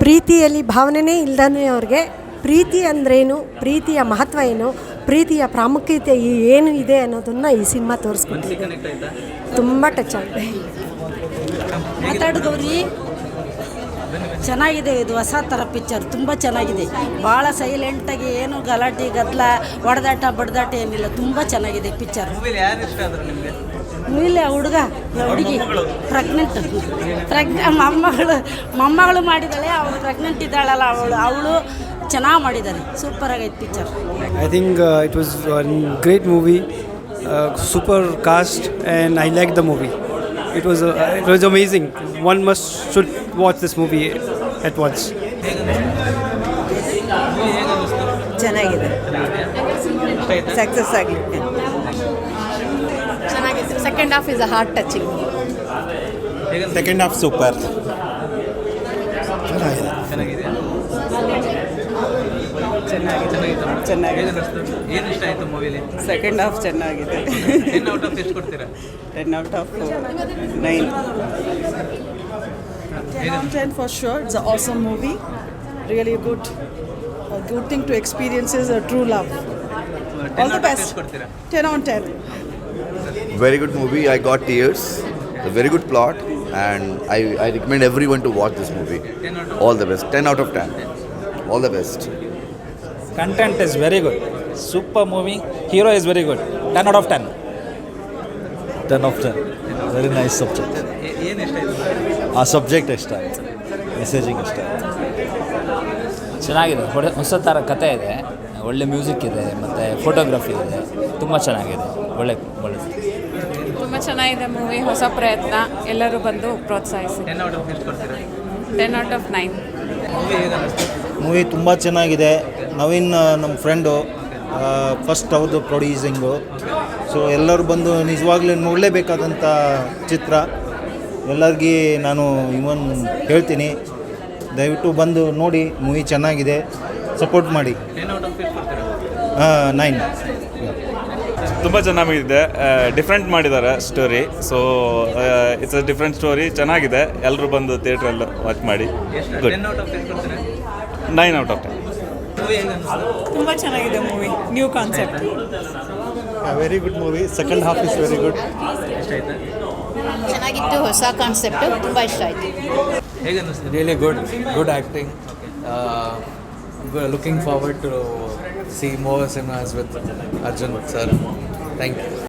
ಪ್ರೀತಿಯಲ್ಲಿ ಭಾವನೆನೇ ಇಲ್ಲದೇ ಅವ್ರಿಗೆ ಪ್ರೀತಿ ಅಂದ್ರೇನು, ಪ್ರೀತಿಯ ಮಹತ್ವ ಏನು, ಪ್ರೀತಿಯ ಪ್ರಾಮುಖ್ಯತೆ ಏನು ಇದೆ ಅನ್ನೋದನ್ನು ಈ ಸಿನಿಮಾ ತೋರಿಸ್ಕೊಟ್ಟಿದೆ. ತುಂಬ ಟಚ್ ಆಗಿದೆ. ಮಾತಾಡಿದವ್ರಿ ಚೆನ್ನಾಗಿದೆ. ಇದು ಹೊಸ ಥರ ಪಿಕ್ಚರ್, ತುಂಬ ಚೆನ್ನಾಗಿದೆ. ಭಾಳ ಸೈಲೆಂಟಾಗಿ, ಏನು ಗಲಾಟೆ ಗದ್ದಲ ಹೊಡೆದಾಟ ಬಡ್ದಾಟ ಏನಿಲ್ಲ, ತುಂಬ ಚೆನ್ನಾಗಿದೆ ಪಿಕ್ಚರ್. ಮೂವಿಲಿ ಹುಡುಗಿ ಮೊಮ್ಮಗಳು ಮಾಡಿದ್ದಾಳೆ, ಅವಳು ಪ್ರೆಗ್ನೆಂಟ್ ಇದ್ದಾಳಲ್ಲ, ಅವಳು ಚೆನ್ನಾಗಿ ಮಾಡಿದ್ದಾರೆ. ಸೂಪರ್ ಆಗೈತೆ picture. I think it was a great movie, super cast, and I liked the movie. It was amazing. One should watch this movie at once. ಚೆನ್ನಾಗಿದೆ, ಸಕ್ಸಸ್ ಆಗಿ ಚೆನ್ನಾಗಿದೆ. Second half is a heart touching. Second half super ಚೆನ್ನಾಗಿದೆ. ಏನು ಇಷ್ಟ ಆಯಿತು ಮೂವಿಲಿ? Second half ಚೆನ್ನಾಗಿದೆ. 10 out of ಎಷ್ಟು ಕೊಡ್ತೀರಾ? 10 out of 9. 10 out of 10 for sure. It's an awesome movie. Really good. A good thing to experience is a true love. All the best. 10 on 10. Very good movie. I got tears. A very good plot, and I recommend everyone to watch this movie. All the best. 10 out of 10. All the best. Content is very good. Super movie. Hero is very good. 10 out of 10. 10 of 10. Very nice subject. ಏನು ಇಷ್ಟ ಆಯಿತು? ಆ subject ಇಷ್ಟ ಆಯಿತು, messaging ಇಷ್ಟ ಆಯಿತು. ಚೆನ್ನಾಗಿದೆ. ಹೊಸ ಥರ ಕತೆ ಇದೆ, ಒಳ್ಳೆ ಮ್ಯೂಸಿಕ್ ಇದೆ, ಮತ್ತು ಫೋಟೋಗ್ರಫಿ ಇದೆ. ತುಂಬ ಚೆನ್ನಾಗಿದೆ. ಒಳ್ಳೆ ತುಂಬ ಚೆನ್ನಾಗಿದೆ ಮೂವಿ. ಹೊಸ ಪ್ರಯತ್ನ, ಎಲ್ಲರೂ ಬಂದು ಪ್ರೋತ್ಸಾಹಿಸಿ. 10 ಔಟ್ ಆಫ್ ಎಷ್ಟು ಕೊಡ್ತೀರಾ? 10 out of 9. ಮೂವಿ ಹೇಗೆ ಅನ್ನಿಸ್ತು? ಮೂವಿ ತುಂಬ ಚೆನ್ನಾಗಿದೆ. ನವೀನ್ ನಮ್ಮ ಫ್ರೆಂಡು, ಫಸ್ಟ್ ಅವ್ರದ್ದು ಪ್ರೊಡ್ಯೂಸಿಂಗು. ಸೊ ಎಲ್ಲರೂ ಬಂದು ನಿಜವಾಗ್ಲೂ ನೋಡಲೇಬೇಕಾದಂಥ ಚಿತ್ರ. ಎಲ್ಲರಿಗೂ ನಾನು ಇವನ್ ಹೇಳ್ತೀನಿ, ದಯವಿಟ್ಟು ಬಂದು ನೋಡಿ. ಮೂವಿ ಚೆನ್ನಾಗಿದೆ, ಸಪೋರ್ಟ್ ಮಾಡಿ. 10 ಔಟ್ ಆಫ್ ಎಷ್ಟು ಕೊಡ್ತೀರಾ? 9. ತುಂಬ ಚೆನ್ನಾಗಿದೆ. ಡಿಫ್ರೆಂಟ್ ಮಾಡಿದ್ದಾರೆ story. So it's a different story. ಚೆನ್ನಾಗಿದೆ. ಎಲ್ಲರೂ ಬಂದು ಥಿಯೇಟ್ರಲ್ಲಿ ವಾಚ್ ಮಾಡಿ. ಗುಡ್. 10 ಔಟ್ ಆಫ್ ಎಷ್ಟು ಕೊಡ್ತೀರಾ? 9 out of 10. ಮೂವಿ ಹೇಗೆ ಅನ್ನಿಸ್ತು? ತುಂಬ ಚೆನ್ನಾಗಿದೆ movie. New concept. Very good movie. Second half is very good. ಇಷ್ಟ ಆಯ್ತಾ? ಚೆನ್ನಾಗಿತ್ತು, ಹೊಸ ಕಾನ್ಸೆಪ್ಟು, ತುಂಬ ಇಷ್ಟ ಆಯಿತು. ಹೇಗೆ ಅನ್ನಿಸ್ತು? Really good, good acting. Looking forward to see more cinemas with Arjun sir. Thank you.